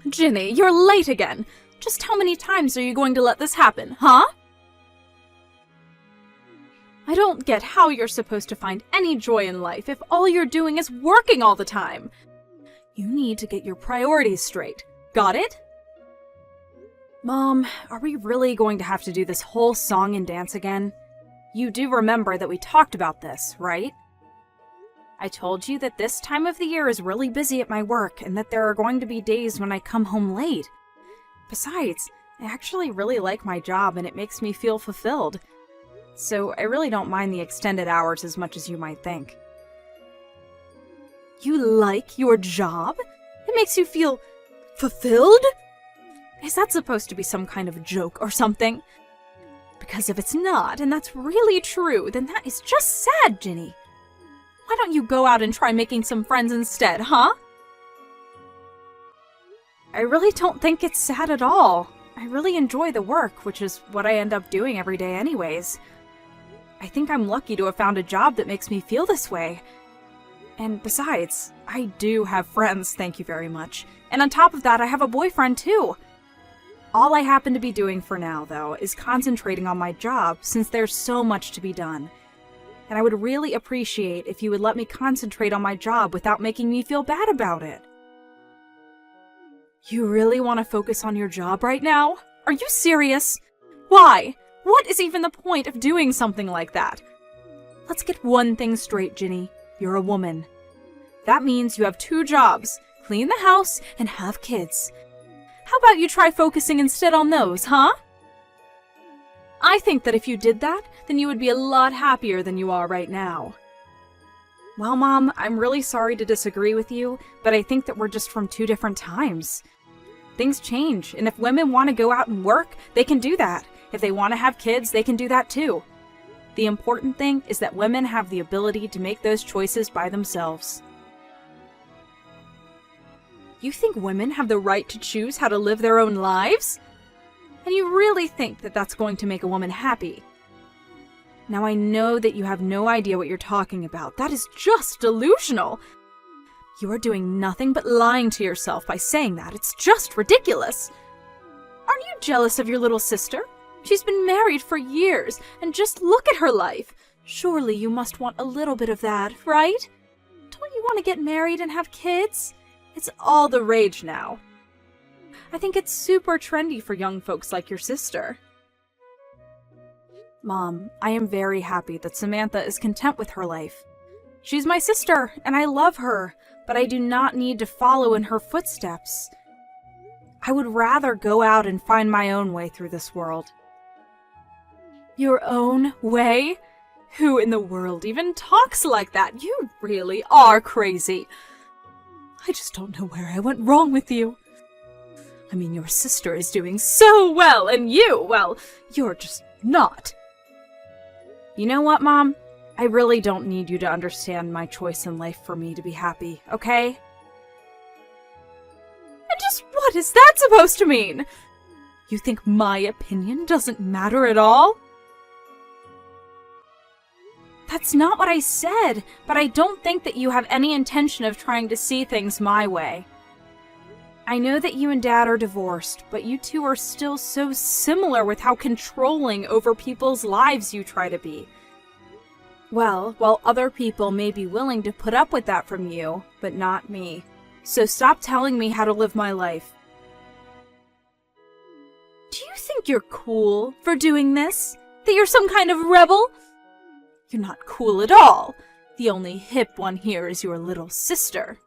Ginny, you're late again. Just how many times are you going to let this happen, huh? I don't get how you're supposed to find any joy in life if all you're doing is working all the time. You need to get your priorities straight. Got it? Mom, are we really going to have to do this whole song and dance again? You do remember that we talked about this, right? I told you that this time of the year is really busy at my work and that there are going to be days when I come home late. Besides, I actually really like my job and it makes me feel fulfilled. So I really don't mind the extended hours as much as you might think. You like your job? It makes you feel fulfilled? Is that supposed to be some kind of joke or something? Because if it's not, and that's really true, then that is just sad, Ginny. Why don't you go out and try making some friends instead, huh? I really don't think it's sad at all. I really enjoy the work, which is what I end up doing every day anyways. I think I'm lucky to have found a job that makes me feel this way. And besides, I do have friends, thank you very much. And on top of that, I have a boyfriend too. All I happen to be doing for now, though, is concentrating on my job since there's so much to be done. And I would really appreciate if you would let me concentrate on my job without making me feel bad about it. You really want to focus on your job right now? Are you serious? Why? What is even the point of doing something like that? Let's get one thing straight, Ginny. You're a woman. That means you have 2 jobs, clean the house and have kids. How about you try focusing instead on those, huh? I think that if you did that, then you would be a lot happier than you are right now. Well, Mom, I'm really sorry to disagree with you, but I think that we're just from 2 different times. Things change, and if women want to go out and work, they can do that. If they want to have kids, they can do that too. The important thing is that women have the ability to make those choices by themselves. You think women have the right to choose how to live their own lives? And you really think that that's going to make a woman happy? Now I know that you have no idea what you're talking about. That is just delusional. You are doing nothing but lying to yourself by saying that. It's just ridiculous. Aren't you jealous of your little sister? She's been married for years, and just look at her life. Surely you must want a little bit of that, right? Don't you want to get married and have kids? It's all the rage now. I think it's super trendy for young folks like your sister. Mom, I am very happy that Samantha is content with her life. She's my sister, and I love her, but I do not need to follow in her footsteps. I would rather go out and find my own way through this world. Your own way? Who in the world even talks like that? You really are crazy. I just don't know where I went wrong with you. I mean, your sister is doing so well, and you, well, you're just not. You know what, Mom? I really don't need you to understand my choice in life for me to be happy, okay? And just what is that supposed to mean? You think my opinion doesn't matter at all? That's not what I said, but I don't think that you have any intention of trying to see things my way. I know that you and Dad are divorced, but you two are still so similar with how controlling over people's lives you try to be. Well, while other people may be willing to put up with that from you, but not me. So stop telling me how to live my life. Do you think you're cool for doing this? That you're some kind of rebel? You're not cool at all. The only hip one here is your little sister.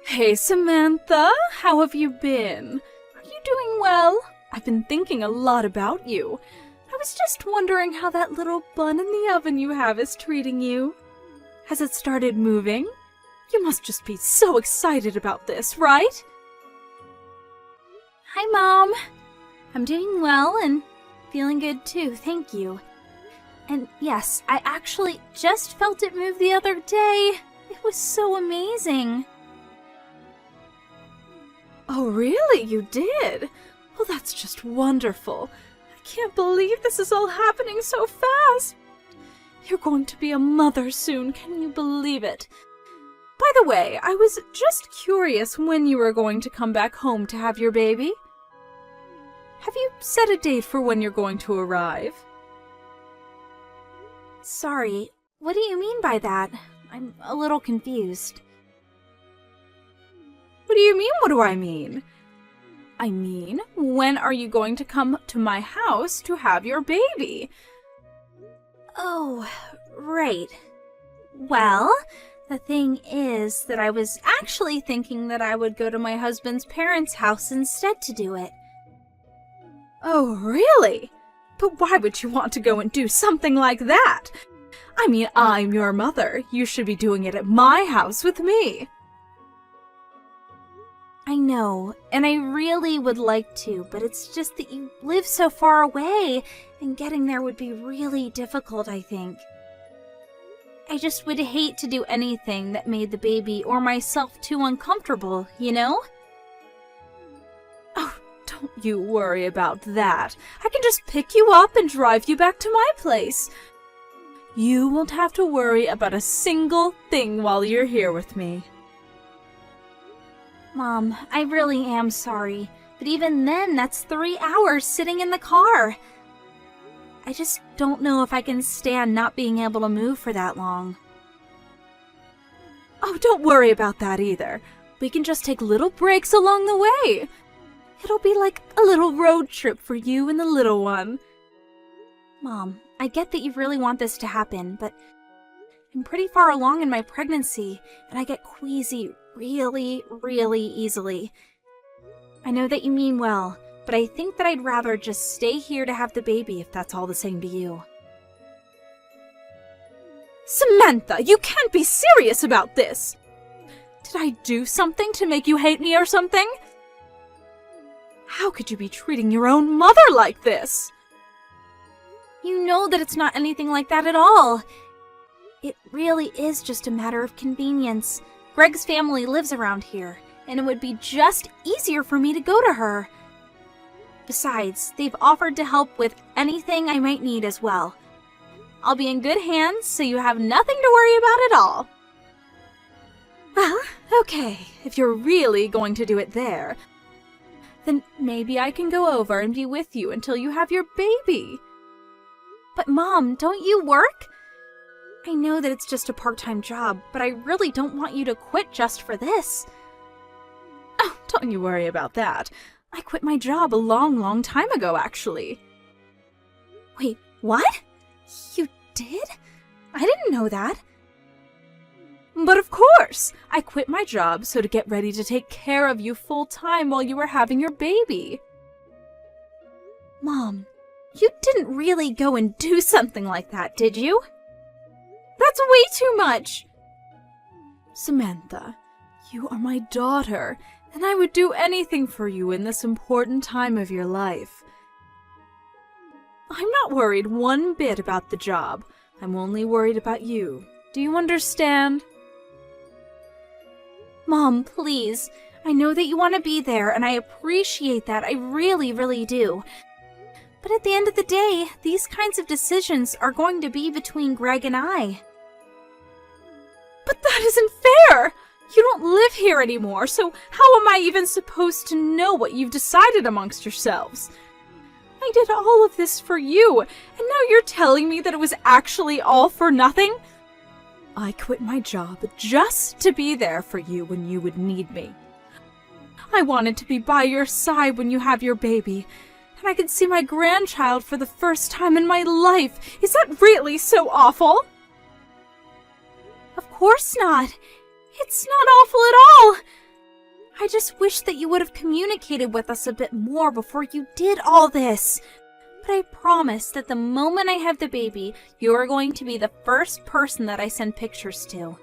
Hey, Samantha, how have you been? Are you doing well? I've been thinking a lot about you. I was just wondering how that little bun in the oven you have is treating you. Has it started moving? You must just be so excited about this, right? Hi, Mom. I'm doing well and feeling good too, thank you. And yes, I actually just felt it move the other day. It was so amazing. Oh, really? You did? Well, that's just wonderful. I can't believe this is all happening so fast. You're going to be a mother soon, can you believe it? By the way, I was just curious when you were going to come back home to have your baby. Have you set a date for when you're going to arrive? Sorry, what do you mean by that? I'm a little confused. What do you mean, what do I mean? I mean, when are you going to come to my house to have your baby? Oh, right. Well, the thing is that I was actually thinking that I would go to my husband's parents' house instead to do it. Oh, really? But why would you want to go and do something like that? I mean, I'm your mother. You should be doing it at my house with me. I know, and I really would like to, but it's just that you live so far away, and getting there would be really difficult, I think. I just would hate to do anything that made the baby or myself too uncomfortable, you know? Oh, don't you worry about that. I can just pick you up and drive you back to my place. You won't have to worry about a single thing while you're here with me. Mom, I really am sorry, but even then, that's 3 hours sitting in the car. I just don't know if I can stand not being able to move for that long. Oh, don't worry about that either. We can just take little breaks along the way. It'll be like a little road trip for you and the little one. Mom, I get that you really want this to happen, but I'm pretty far along in my pregnancy, and I get queasy really, really easily. I know that you mean well, but I think that I'd rather just stay here to have the baby if that's all the same to you. Samantha, you can't be serious about this! Did I do something to make you hate me or something? How could you be treating your own mother like this? You know that it's not anything like that at all. It really is just a matter of convenience. Greg's family lives around here, and it would be just easier for me to go to her. Besides, they've offered to help with anything I might need as well. I'll be in good hands, so you have nothing to worry about at all. Well, okay, if you're really going to do it there, then maybe I can go over and be with you until you have your baby. But Mom, don't you work? I know that it's just a part-time job, but I really don't want you to quit just for this. Oh, don't you worry about that. I quit my job a long time ago, actually. Wait, what? You did? I didn't know that. But of course! I quit my job so to get ready to take care of you full-time while you were having your baby. Mom, you didn't really go and do something like that, did you? That's way too much! Samantha, you are my daughter, and I would do anything for you in this important time of your life. I'm not worried one bit about the job. I'm only worried about you. Do you understand? Mom, please. I know that you want to be there, and I appreciate that. I really, really do. But at the end of the day, these kinds of decisions are going to be between Greg and I. But that isn't fair! You don't live here anymore, so how am I even supposed to know what you've decided amongst yourselves? I did all of this for you, and now you're telling me that it was actually all for nothing? I quit my job just to be there for you when you would need me. I wanted to be by your side when you have your baby, and I could see my grandchild for the first time in my life. Is that really so awful? Of course not. It's not awful at all. I just wish that you would have communicated with us a bit more before you did all this. But I promise that the moment I have the baby, you're going to be the first person that I send pictures to.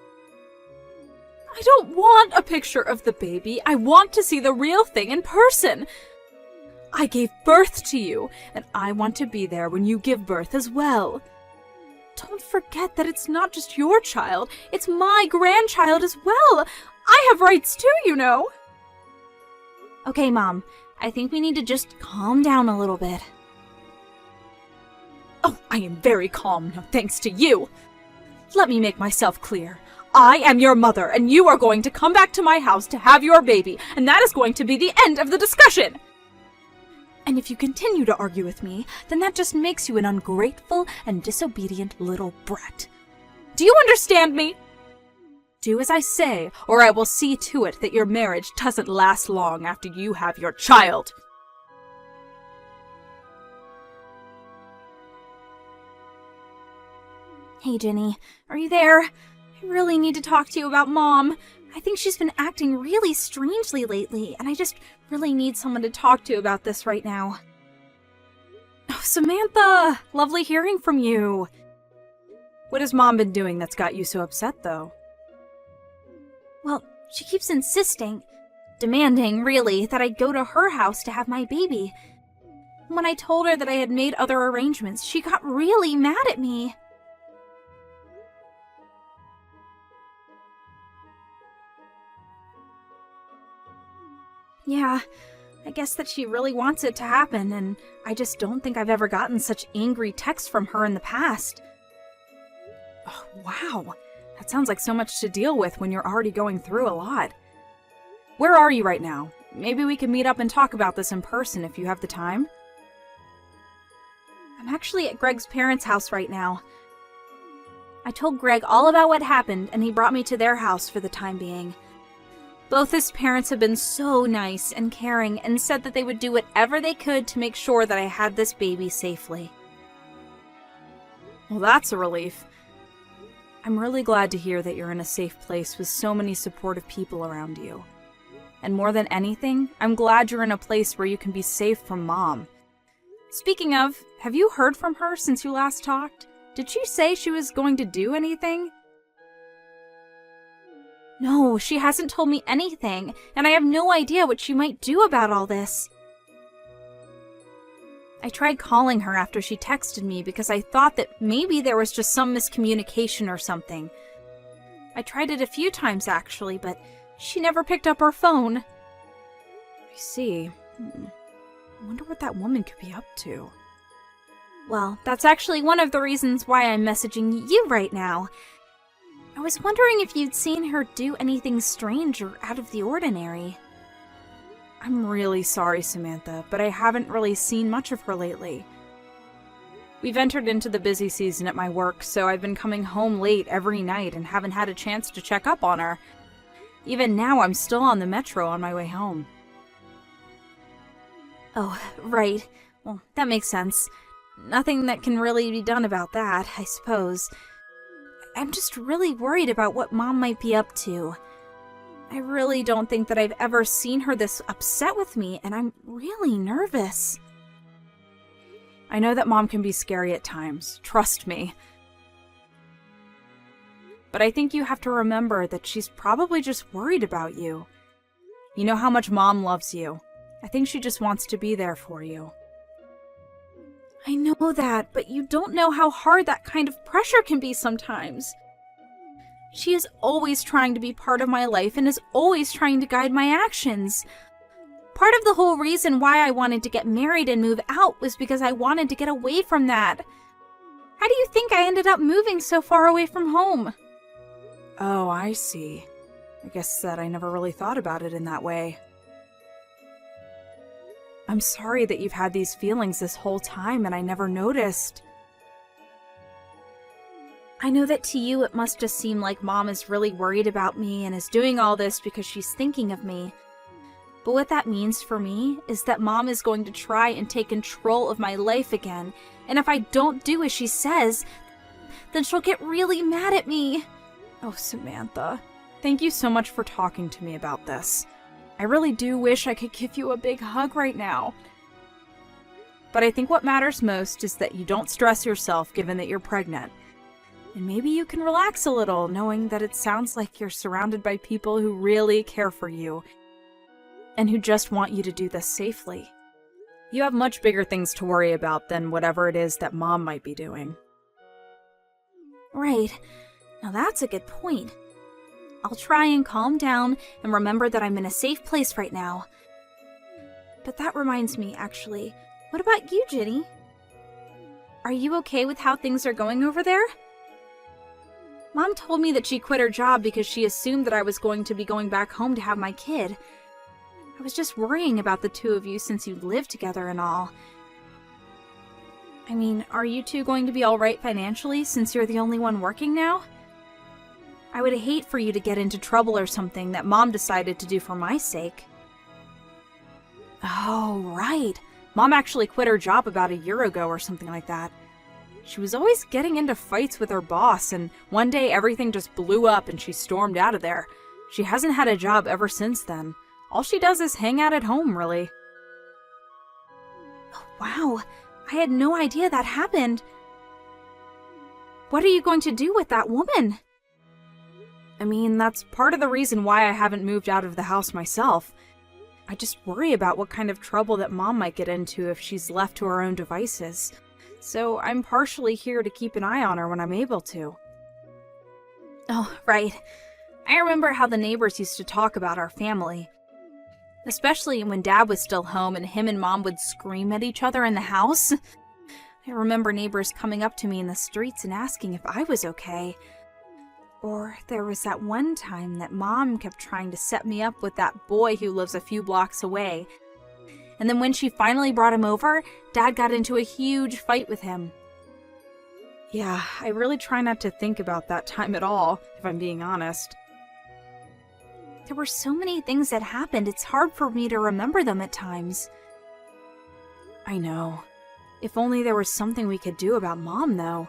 I don't want a picture of the baby. I want to see the real thing in person. I gave birth to you, and I want to be there when you give birth as well. Don't forget that it's not just your child, it's my grandchild as well. I have rights too, you know. Okay, Mom, I think we need to just calm down a little bit. Oh, I am very calm now, thanks to you. Let me make myself clear. I am your mother, and you are going to come back to my house to have your baby, and that is going to be the end of the discussion. And if you continue to argue with me, then that just makes you an ungrateful and disobedient little brat. Do you understand me? Do as I say, or I will see to it that your marriage doesn't last long after you have your child. Hey, Jenny, are you there? I really need to talk to you about Mom. I think she's been acting really strangely lately, and I just really need someone to talk to about this right now. Oh, Samantha! Lovely hearing from you. What has Mom been doing that's got you so upset, though? Well, she keeps insisting, demanding, really, that I go to her house to have my baby. When I told her that I had made other arrangements, she got really mad at me. Yeah, I guess that she really wants it to happen, and I just don't think I've ever gotten such angry texts from her in the past. Oh, wow. That sounds like so much to deal with when you're already going through a lot. Where are you right now? Maybe we can meet up and talk about this in person if you have the time. I'm actually at Greg's parents' house right now. I told Greg all about what happened, and he brought me to their house for the time being. Both his parents have been so nice and caring and said that they would do whatever they could to make sure that I had this baby safely. Well, that's a relief. I'm really glad to hear that you're in a safe place with so many supportive people around you. And more than anything, I'm glad you're in a place where you can be safe from Mom. Speaking of, have you heard from her since you last talked? Did she say she was going to do anything? No, she hasn't told me anything, and I have no idea what she might do about all this. I tried calling her after she texted me because I thought that maybe there was just some miscommunication or something. I tried it a few times actually, but she never picked up her phone. I see. I wonder what that woman could be up to. Well, that's actually one of the reasons why I'm messaging you right now. I was wondering if you'd seen her do anything strange or out of the ordinary. I'm really sorry, Samantha, but I haven't really seen much of her lately. We've entered into the busy season at my work, so I've been coming home late every night and haven't had a chance to check up on her. Even now, I'm still on the metro on my way home. Oh, right. Well, that makes sense. Nothing that can really be done about that, I suppose. I'm just really worried about what Mom might be up to. I really don't think that I've ever seen her this upset with me, and I'm really nervous. I know that Mom can be scary at times, trust me. But I think you have to remember that she's probably just worried about you. You know how much Mom loves you. I think she just wants to be there for you. I know that, but you don't know how hard that kind of pressure can be sometimes. She is always trying to be part of my life and is always trying to guide my actions. Part of the whole reason why I wanted to get married and move out was because I wanted to get away from that. How do you think I ended up moving so far away from home? Oh, I see. I guess that I never really thought about it in that way. I'm sorry that you've had these feelings this whole time and I never noticed. I know that to you it must just seem like Mom is really worried about me and is doing all this because she's thinking of me. But what that means for me is that Mom is going to try and take control of my life again, and if I don't do as she says, then she'll get really mad at me. Oh, Samantha, thank you so much for talking to me about this. I really do wish I could give you a big hug right now. But I think what matters most is that you don't stress yourself given that you're pregnant. And maybe you can relax a little knowing that it sounds like you're surrounded by people who really care for you and who just want you to do this safely. You have much bigger things to worry about than whatever it is that Mom might be doing. Right. Now that's a good point. I'll try and calm down and remember that I'm in a safe place right now. But that reminds me, actually, what about you, Ginny? are you okay with how things are going over there? Mom told me that she quit her job because she assumed that I was going to be going back home to have my kid. I was just worrying about the two of you since you live together and all. I mean, are you two going to be alright financially since you're the only one working now? I would hate for you to get into trouble or something that Mom decided to do for my sake. Oh, right. Mom actually quit her job about a year ago or something like that. She was always getting into fights with her boss, and one day everything just blew up and she stormed out of there. She hasn't had a job ever since then. All she does is hang out at home, really. Oh, wow, I had no idea that happened. What are you going to do with that woman? I mean, that's part of the reason why I haven't moved out of the house myself. I just worry about what kind of trouble that Mom might get into if she's left to her own devices. So I'm partially here to keep an eye on her when I'm able to. Oh, right. I remember how the neighbors used to talk about our family. Especially when Dad was still home and him and Mom would scream at each other in the house. I remember neighbors coming up to me in the streets and asking if I was okay. Or there was that one time that Mom kept trying to set me up with that boy who lives a few blocks away. And then when she finally brought him over, Dad got into a huge fight with him. Yeah, I really try not to think about that time at all, if I'm being honest. There were so many things that happened, it's hard for me to remember them at times. I know. If only there was something we could do about Mom, though.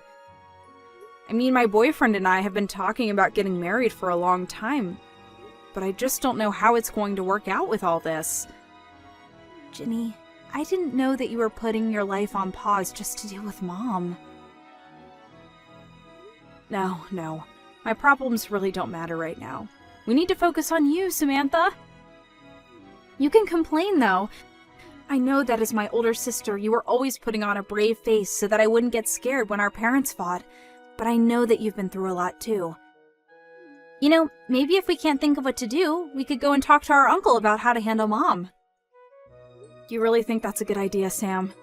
I mean, my boyfriend and I have been talking about getting married for a long time, but I just don't know how it's going to work out with all this. Ginny, I didn't know that you were putting your life on pause just to deal with Mom. No. My problems really don't matter right now. We need to focus on you, Samantha. You can complain, though. I know that as my older sister, you were always putting on a brave face so that I wouldn't get scared when our parents fought. But I know that you've been through a lot, too. You know, maybe if we can't think of what to do, we could go and talk to our uncle about how to handle Mom. You really think that's a good idea, Sam?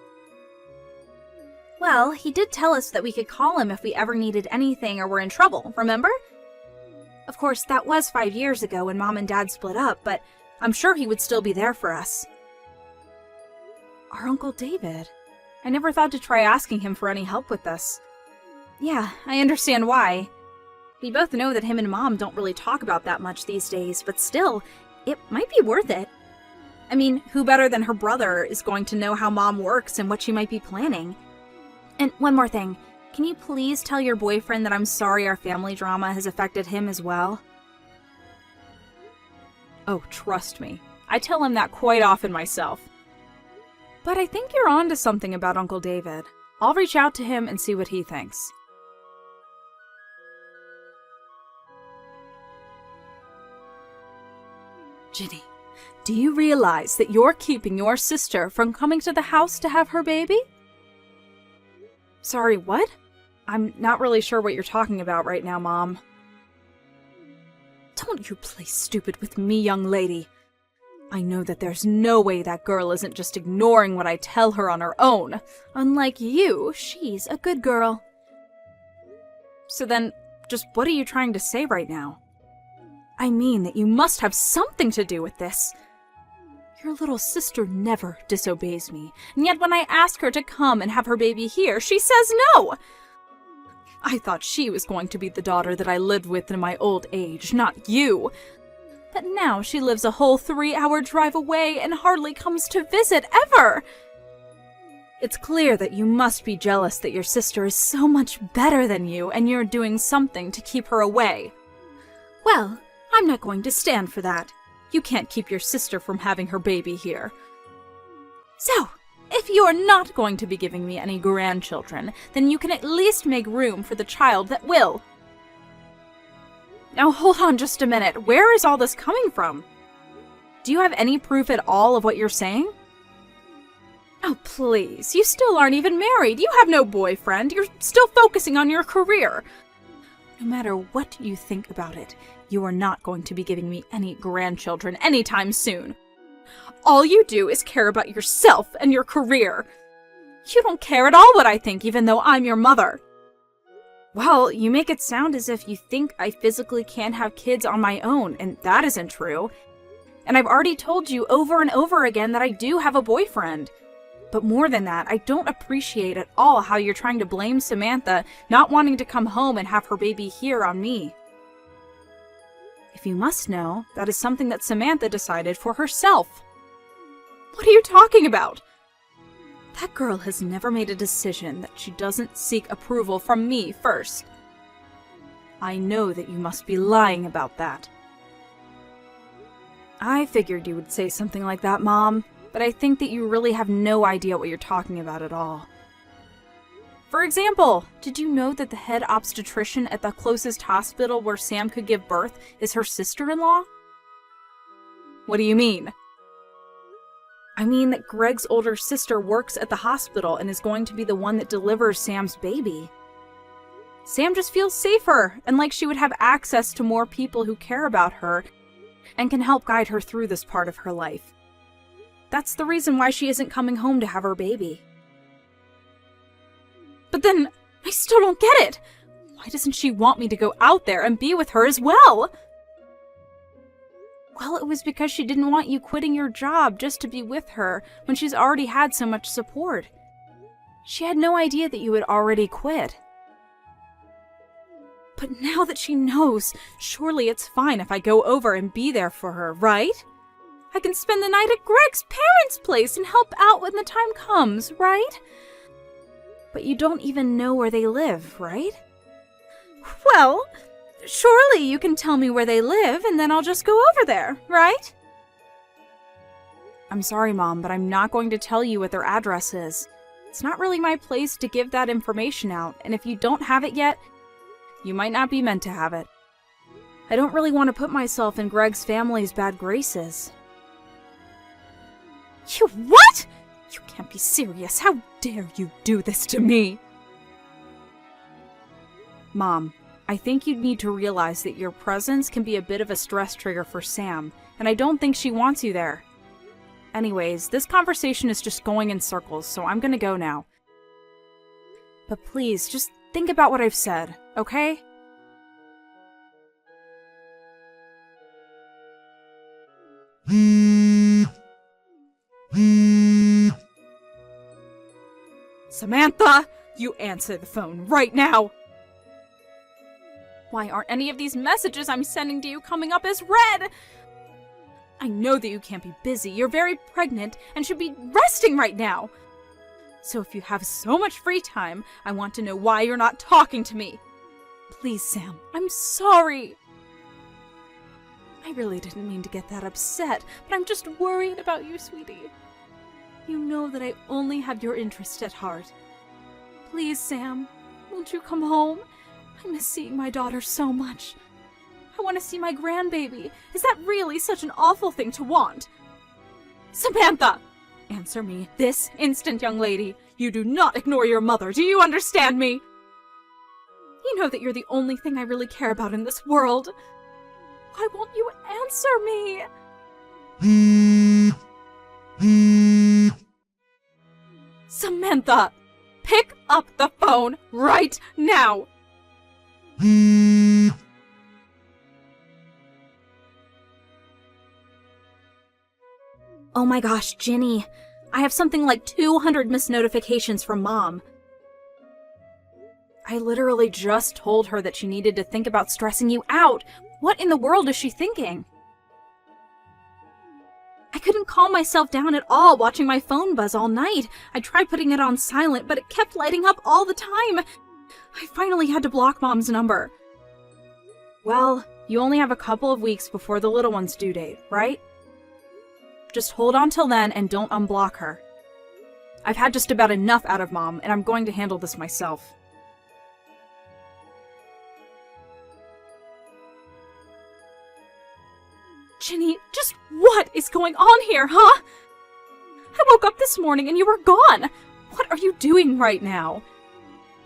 Well, he did tell us that we could call him if we ever needed anything or were in trouble, remember? Of course, that was 5 years ago when Mom and Dad split up, but I'm sure he would still be there for us. Our Uncle David. I never thought to try asking him for any help with this. Yeah, I understand why. We both know that him and Mom don't really talk about that much these days, but still, it might be worth it. I mean, who better than her brother is going to know how Mom works and what she might be planning? And one more thing. Can you please tell your boyfriend that I'm sorry our family drama has affected him as well? Oh, trust me. I tell him that quite often myself. But I think you're on to something about Uncle David. I'll reach out to him and see what he thinks. Ginny, do you realize that you're keeping your sister from coming to the house to have her baby? Sorry, what? I'm not really sure what you're talking about right now, Mom. Don't you play stupid with me, young lady. I know that there's no way that girl isn't just ignoring what I tell her on her own. Unlike you, she's a good girl. So then, just what are you trying to say right now? I mean that you must have something to do with this. Your little sister never disobeys me, and yet when I ask her to come and have her baby here, she says no! I thought she was going to be the daughter that I lived with in my old age, not you. But now she lives a whole 3-hour drive away and hardly comes to visit ever. It's clear that you must be jealous that your sister is so much better than you and you're doing something to keep her away. Well, I'm not going to stand for that. You can't keep your sister from having her baby here. So, if you're not going to be giving me any grandchildren, then you can at least make room for the child that will. Now hold on just a minute. Where is all this coming from? Do you have any proof at all of what you're saying? Oh, please. You still aren't even married. You have no boyfriend. You're still focusing on your career. No matter what you think about it, you are not going to be giving me any grandchildren anytime soon. All you do is care about yourself and your career. You don't care at all what I think, even though I'm your mother. Well, you make it sound as if you think I physically can't have kids on my own, and that isn't true. And I've already told you over and over again that I do have a boyfriend. But more than that, I don't appreciate at all how you're trying to blame Samantha not wanting to come home and have her baby here on me. If you must know, that is something that Samantha decided for herself. What are you talking about? That girl has never made a decision that she doesn't seek approval from me first. I know that you must be lying about that. I figured you would say something like that, Mom, but I think that you really have no idea what you're talking about at all. For example, did you know that the head obstetrician at the closest hospital where Sam could give birth is her sister-in-law? What do you mean? I mean that Greg's older sister works at the hospital and is going to be the one that delivers Sam's baby. Sam just feels safer and like she would have access to more people who care about her and can help guide her through this part of her life. That's the reason why she isn't coming home to have her baby. But then, I still don't get it. Why doesn't she want me to go out there and be with her as well? Well, it was because she didn't want you quitting your job just to be with her when she's already had so much support. She had no idea that you had already quit. But now that she knows, surely it's fine if I go over and be there for her, right? I can spend the night at Greg's parents' place and help out when the time comes, right? But you don't even know where they live, right? Well, surely you can tell me where they live and then I'll just go over there, right? I'm sorry, Mom, but I'm not going to tell you what their address is. It's not really my place to give that information out, and if you don't have it yet, you might not be meant to have it. I don't really want to put myself in Greg's family's bad graces. You what? You can't be serious. How dare you do this to me? Mom, I think you need to realize that your presence can be a bit of a stress trigger for Sam, and I don't think she wants you there. Anyways, this conversation is just going in circles, so I'm gonna go now. But please, just think about what I've said, okay? Samantha, you answer the phone right now! Why aren't any of these messages I'm sending to you coming up as read? I know that you can't be busy. You're very pregnant and should be resting right now. So if you have so much free time, I want to know why you're not talking to me. Please, Sam, I'm sorry. I really didn't mean to get that upset, but I'm just worried about you, sweetie. You know that I only have your interest at heart. Please, Sam, won't you come home? I miss seeing my daughter so much. I want to see my grandbaby. Is that really such an awful thing to want? Samantha! Answer me this instant, young lady. You do not ignore your mother. Do you understand me? You know that you're the only thing I really care about in this world. Why won't you answer me? Samantha! Pick up the phone right now! Oh my gosh, Ginny. I have something like 200 missed notifications from Mom. I literally just told her that she needed to think about stressing you out. What in the world is she thinking? I couldn't calm myself down at all watching my phone buzz all night. I tried putting it on silent, but it kept lighting up all the time. I finally had to block Mom's number. Well, you only have a couple of weeks before the little one's due date, right? Just hold on till then and don't unblock her. I've had just about enough out of Mom, and I'm going to handle this myself. Ginny, just what is going on here, huh? I woke up this morning and you were gone. What are you doing right now?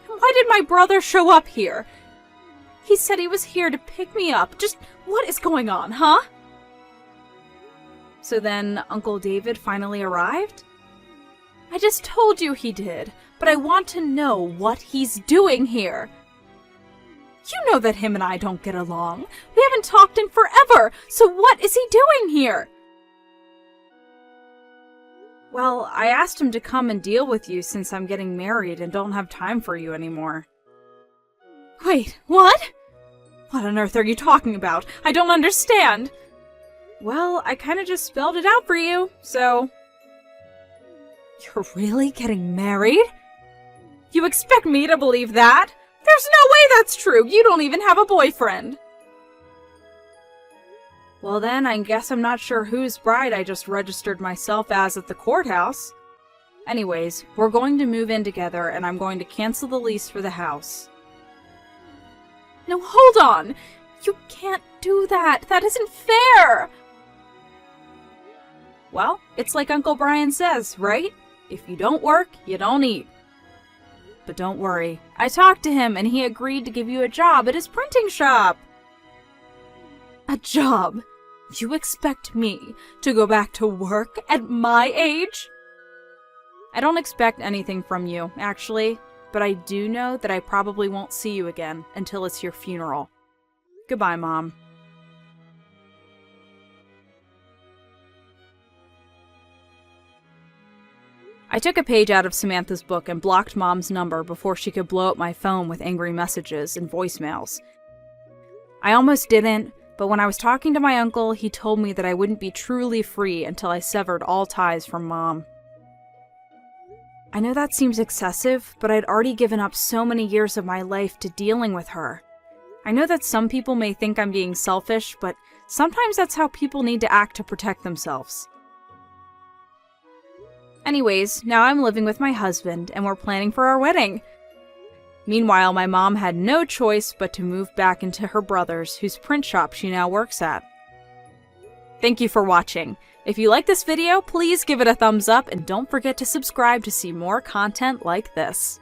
And why did my brother show up here? He said he was here to pick me up. Just what is going on, huh? So then Uncle David finally arrived? I just told you he did, but I want to know what he's doing here. You know that him and I don't get along. We haven't talked in forever, so what is he doing here? Well, I asked him to come and deal with you since I'm getting married and don't have time for you anymore. Wait, what? What on earth are you talking about? I don't understand. Well, I kinda just spelled it out for you, so... You're really getting married? You expect me to believe that? There's no way that's true! You don't even have a boyfriend! Well then, I guess I'm not sure whose bride I just registered myself as at the courthouse. Anyways, we're going to move in together and I'm going to cancel the lease for the house. No, hold on! You can't do that! That isn't fair! Well, it's like Uncle Brian says, right? If you don't work, you don't eat. But don't worry, I talked to him and he agreed to give you a job at his printing shop. A job? You expect me to go back to work at my age? I don't expect anything from you, actually, but I do know that I probably won't see you again until it's your funeral. Goodbye, Mom. I took a page out of Samantha's book and blocked Mom's number before she could blow up my phone with angry messages and voicemails. I almost didn't, but when I was talking to my uncle, he told me that I wouldn't be truly free until I severed all ties from Mom. I know that seems excessive, but I'd already given up so many years of my life to dealing with her. I know that some people may think I'm being selfish, but sometimes that's how people need to act to protect themselves. Anyways, now I'm living with my husband, and we're planning for our wedding. Meanwhile, my mom had no choice but to move back into her brother's, whose print shop she now works at. Thank you for watching. If you like this video, please give it a thumbs up, and don't forget to subscribe to see more content like this.